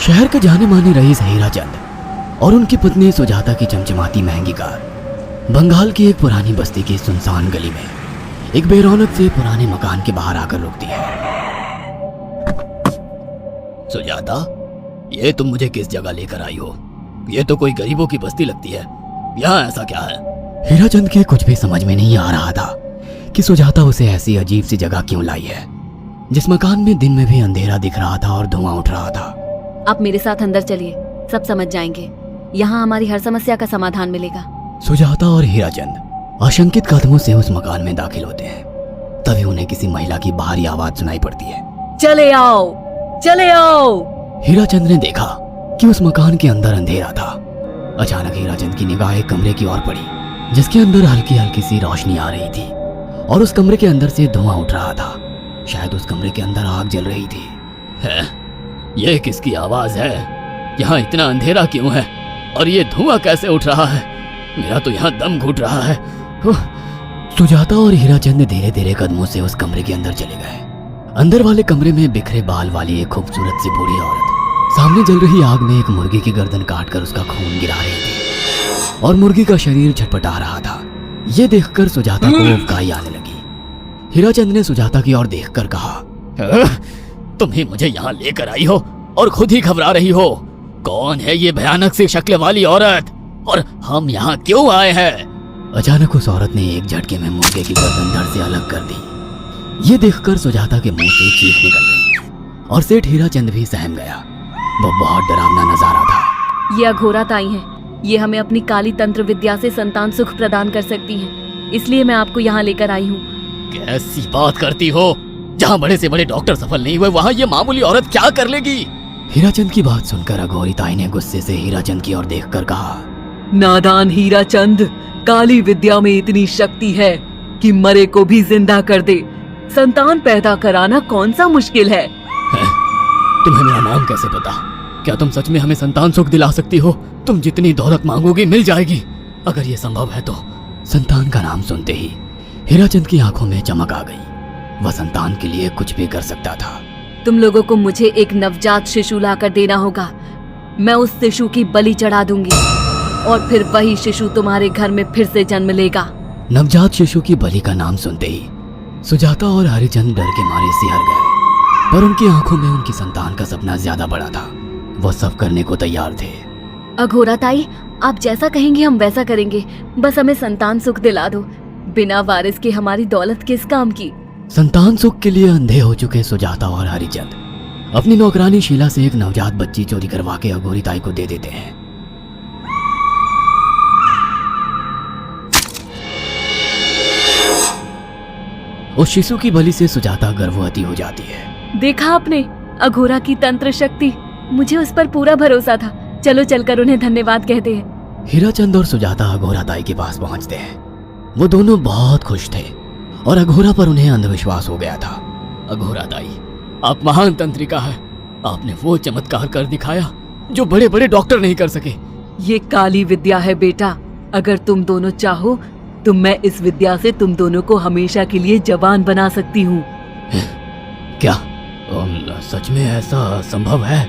शहर के जाने माने रईस हीराचंद और उनकी पत्नी सुजाता की चमचमाती महंगी कार बंगाल की एक पुरानी बस्ती की सुनसान गली में एक बेरौनक से पुराने मकान के बाहर आकर रुकती है। सुजाता, ये तुम मुझे किस जगह लेकर आई हो? ये तो कोई गरीबों की बस्ती लगती है, यहाँ ऐसा क्या है? हीराचंद के कुछ भी समझ में नहीं आ रहा था कि सुजाता उसे ऐसी अजीब सी जगह क्यों लाई है, जिस मकान में दिन में भी अंधेरा दिख रहा था और धुआं उठ रहा था। आप मेरे साथ अंदर चलिए, सब समझ जाएंगे। यहाँ हमारी हर समस्या का समाधान मिलेगा। सुजाता और हीराचंद आशंकित कदमों से उस मकान में दाखिल होते हैं। तभी उन्हें किसी महिला की बाहरी आवाज सुनाई पड़ती है। चले आओ, चले आओ। हीराचंद ने देखा कि उस मकान के अंदर अंधेरा था। अचानक हीराचंद की निगाह एक कमरे की ओर पड़ी, जिसके अंदर हल्की हल्की सी रोशनी आ रही थी और उस कमरे के अंदर से धुआं उठ रहा था। शायद उस कमरे के अंदर आग जल रही थी। ये किसकी आवाज है? यहाँ इतना अंधेरा क्यों है और ये धुआं कैसे उठ रहा है? मेरा तो यहाँ दम घुट रहा है। सुजाता और हीराचंद धीरे धीरे कदमों से उस कमरे के अंदर चले गए। अंदर वाले कमरे में बिखरे बाल वाली एक खूबसूरत सी बूढ़ी औरत सामने जल रही आग में एक मुर्गी की गर्दन काटकर उसका खून गिरा रही थी और मुर्गी का शरीर छटपटा रहा था। ये देखकर सुजाता को उबकाई आने लगी। हीराचंद ने सुजाता की ओर देखकर कहा, तुम ही मुझे यहाँ लेकर आई हो और खुद ही घबरा रही हो। कौन है ये भयानक सी शक्ल वाली औरत और हम यहाँ क्यों आए हैं? अचानक उस औरत ने एक झटके में मुर्गे की गर्दन धड़ से अलग कर दी। ये देखकर सुजाता के मुंह से चीख निकल गई और सेठ हीराचंद भी सहम गया। वो बहुत डरावना नजारा था। ये अघोरा ताई हैं। ये हमें अपनी काली तंत्र विद्या से संतान सुख प्रदान कर सकती हैं। इसलिए मैं आपको यहाँ लेकर आई हूँ। कैसी बात करती हो? जहाँ बड़े से बड़े डॉक्टर सफल नहीं हुए, वहाँ ये मामूली औरत क्या कर लेगी? हीराचंद की बात सुनकर अघोरी ताई ने गुस्से से हीराचंद की ओर देखकर कहा, नादान हीराचंद, काली विद्या में इतनी शक्ति है कि मरे को भी जिंदा कर दे। संतान पैदा कराना कौन सा मुश्किल है? तुम्हें मेरा नाम कैसे पता? क्या तुम सच में हमें संतान सुख दिला सकती हो? तुम जितनी दौलत मांगोगी मिल जाएगी, अगर ये संभव है तो। संतान का नाम सुनते ही हीराचंद की आंखों में चमक आ गई। वह संतान के लिए कुछ भी कर सकता था। तुम लोगों को मुझे एक नवजात शिशु लाकर देना होगा। मैं उस शिशु की बलि चढ़ा दूंगी और फिर वही शिशु तुम्हारे घर में फिर से जन्म लेगा। नवजात शिशु की बलि का नाम सुनते ही सुजाता और हरिचंद डर के मारे सिहर गए, पर उनकी आंखों में उनकी संतान का सपना ज्यादा बड़ा था। वो सब करने को तैयार थे। अघोरा ताई, आप जैसा कहेंगे हम वैसा करेंगे। बस हमें संतान सुख दिला दो। बिना वारिस के हमारी दौलत किस काम की? संतान सुख के लिए अंधे हो चुके सुजाता और हरिचंद अपनी नौकरानी शीला से एक नवजात बच्ची चोरी करवा के अघोरी ताई को दे देते हैं। उस शिशु की बलि से सुजाता गर्भवती हो जाती है। देखा आपने अघोरा की तंत्र शक्ति? मुझे उस पर पूरा भरोसा था। चलो चलकर उन्हें धन्यवाद कहते हैं। हीराचंद और सुजाता अघोरा ताई के पास पहुंचते हैं। वो दोनों बहुत खुश थे और अघोरा पर उन्हें अंधविश्वास हो गया था। अघोरा ताई, आप महान तंत्रिका है। आपने वो चमत्कार कर दिखाया जो बड़े बड़े डॉक्टर नहीं कर सके। ये काली विद्या है बेटा। अगर तुम दोनों चाहो तो मैं इस विद्या से तुम दोनों को हमेशा के लिए जवान बना सकती हूँ। क्या सच में ऐसा संभव है?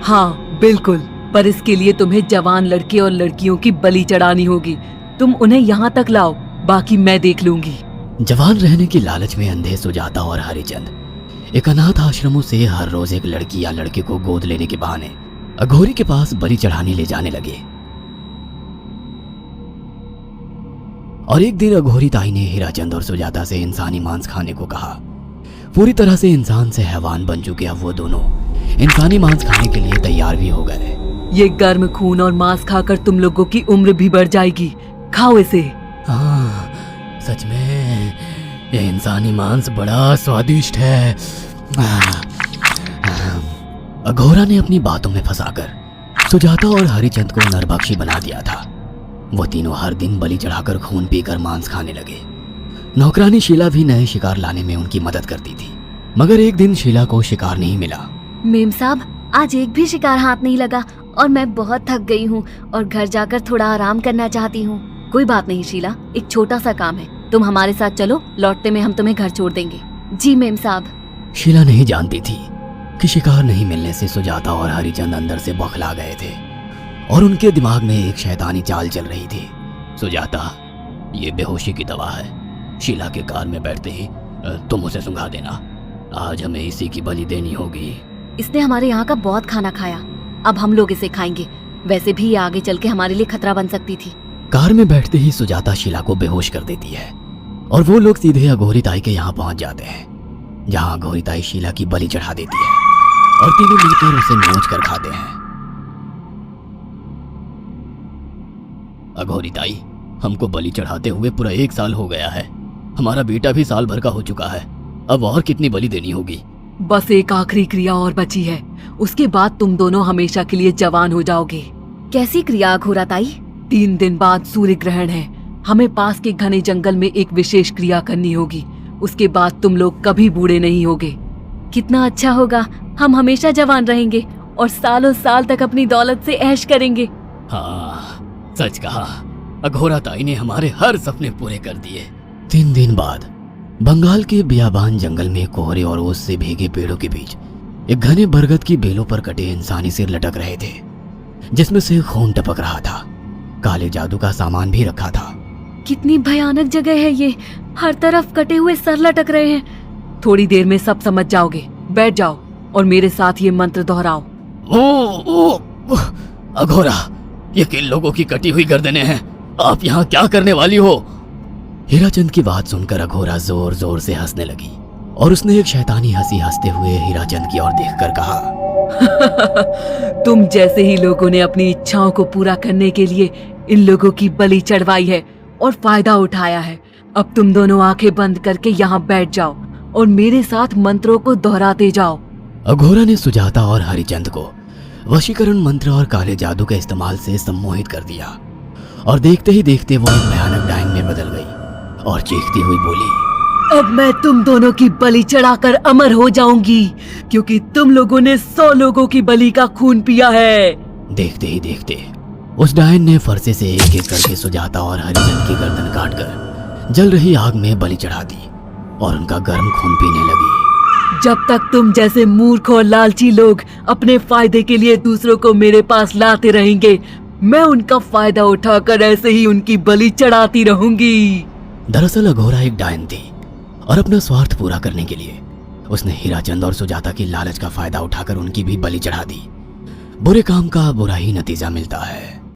हाँ बिल्कुल, पर इसके लिए तुम्हें जवान लड़के और लड़कियों की बलि चढ़ानी होगी। तुम उन्हें यहाँ तक लाओ, बाकी मैं देख लूंगी। जवान रहने की लालच में अंधे सुजाता और हरिचंद एक अनाथ आश्रमों से हर रोज एक लड़की या लड़के को गोद लेने के बहाने अघोरी के पास बलि चढ़ाने ले जाने लगे। और एक दिन अघोरी ताई ने हीराचंद और सुजाता से इंसानी मांस खाने को कहा। पूरी तरह से इंसान से हैवान बन चुके अब वो दोनों इंसानी मांस खाने के लिए तैयार भी हो गए। ये गर्म खून और मांस खाकर तुम लोगों की उम्र भी बढ़ जाएगी। खाओ इसे। हाँ, सच में ये इंसानी मांस बड़ा स्वादिष्ट है। अघोरा ने अपनी बातों में फंसाकर सुजाता और हरिचंद को नरभक्षी बना दिया था। वो तीनों हर दिन बलि चढ़ाकर खून पीकर मांस खाने लगे। नौकरानी शीला भी नए शिकार लाने में उनकी मदद करती थी, मगर एक दिन शीला को शिकार नहीं मिला। मेम साहब, आज एक भी शिकार हाथ नहीं लगा और मैं बहुत थक गई हूँ और घर जाकर थोड़ा आराम करना चाहती हूँ। कोई बात नहीं शीला, एक छोटा सा काम है, तुम हमारे साथ चलो, लौटते में हम तुम्हें घर छोड़ देंगे। जी मेम साहब। शीला नहीं जानती थी कि शिकार नहीं मिलने से सुजाता और हरिचंद अंदर से बौखला गए थे और उनके दिमाग में एक शैतानी चाल चल रही थी। सुजाता, ये बेहोशी की दवा है। शीला के कार में बैठते ही तुम उसे सुंघा देना। आज हमें इसी की बलि देनी होगी। इसने हमारे यहाँ का बहुत खाना खाया, अब हम लोग इसे खाएंगे। वैसे भी ये आगे चल के हमारे लिए खतरा बन सकती थी। कार में बैठते ही सुजाता शीला को बेहोश कर देती है और वो लोग सीधे अघोरी ताई के यहाँ पहुंच जाते हैं, जहाँ अघोरी ताई शीला की बलि चढ़ा देती है और तीनों मिलकर उसे नोच कर खाते हैं। अघोरी ताई, हमको बलि चढ़ाते हुए पूरा 1 साल हो गया है। हमारा बेटा भी साल भर का हो चुका है। अब और कितनी बलि देनी होगी? बस एक आखिरी क्रिया और बची है, उसके बाद तुम दोनों हमेशा के लिए जवान हो जाओगे। कैसी क्रिया अघोरा ताई? 3 दिन बाद सूर्य ग्रहण है। हमें पास के घने जंगल में एक विशेष क्रिया करनी होगी। उसके बाद तुम लोग कभी बूढ़े नहीं होगे। कितना अच्छा होगा, हम हमेशा जवान रहेंगे और सालों साल तक अपनी दौलत से ऐश करेंगे। हाँ, सच कहा। अघोरा ताई ने हमारे हर सपने पूरे कर दिए। 3 दिन बाद बंगाल के बियाबान जंगल में कोहरे और ओस से भीगे पेड़ों के बीच एक घने बरगद की बेलों पर कटे इंसानी सिर लटक रहे थे, जिसमें से खून टपक रहा था। काले जादू का सामान भी रखा था। कितनी भयानक जगह है ये, हर तरफ कटे हुए सर लटक रहे हैं। थोड़ी देर में सब समझ जाओगे। बैठ जाओ और मेरे साथ ये मंत्र दोहराओ। ओ, अघोरा, ये किन लोगों की कटी हुई गर्दनें हैं? आप यहाँ क्या करने वाली हो? हीराचंद की बात सुनकर अघोरा जोर जोर से हंसने लगी और उसने एक शैतानी हंसी हंसते हुए हीराचंद की ओर देखकर कहा, तुम जैसे ही लोगों ने अपनी इच्छाओं को पूरा करने के लिए इन लोगों की बलि चढ़वाई है और फायदा उठाया है। अब तुम दोनों आंखें बंद करके यहाँ बैठ जाओ और मेरे साथ मंत्रों को दोहराते जाओ। अघोरा ने सुजाता और हरिचंद को वशीकरण मंत्र और काले जादू के इस्तेमाल से सम्मोहित कर दिया और देखते ही देखते वो एक भयानक डायन में बदल गई और चीखती हुई बोली, अब मैं तुम दोनों की बलि चढ़ाकर अमर हो जाऊंगी, क्योंकि तुम लोगों ने 100 लोगों की बलि का खून पिया है। देखते ही देखते उस डायन ने फरसे से एक एक करके सुजाता और हरिचंद की गर्दन काटकर जल रही आग में बलि चढ़ा दी और उनका गर्म खून पीने लगी। जब तक तुम जैसे मूर्ख और लालची लोग अपने फायदे के लिए दूसरों को मेरे पास लाते रहेंगे, मैं उनका फायदा उठाकर ऐसे ही उनकी बलि चढ़ाती रहूंगी। दरअसल अघोरा एक डायन थी और अपना स्वार्थ पूरा करने के लिए उसने हीराचंद और सुजाता की लालच का फायदा उठाकर उनकी भी बलि चढ़ा दी। बुरे काम का बुरा ही नतीजा मिलता है।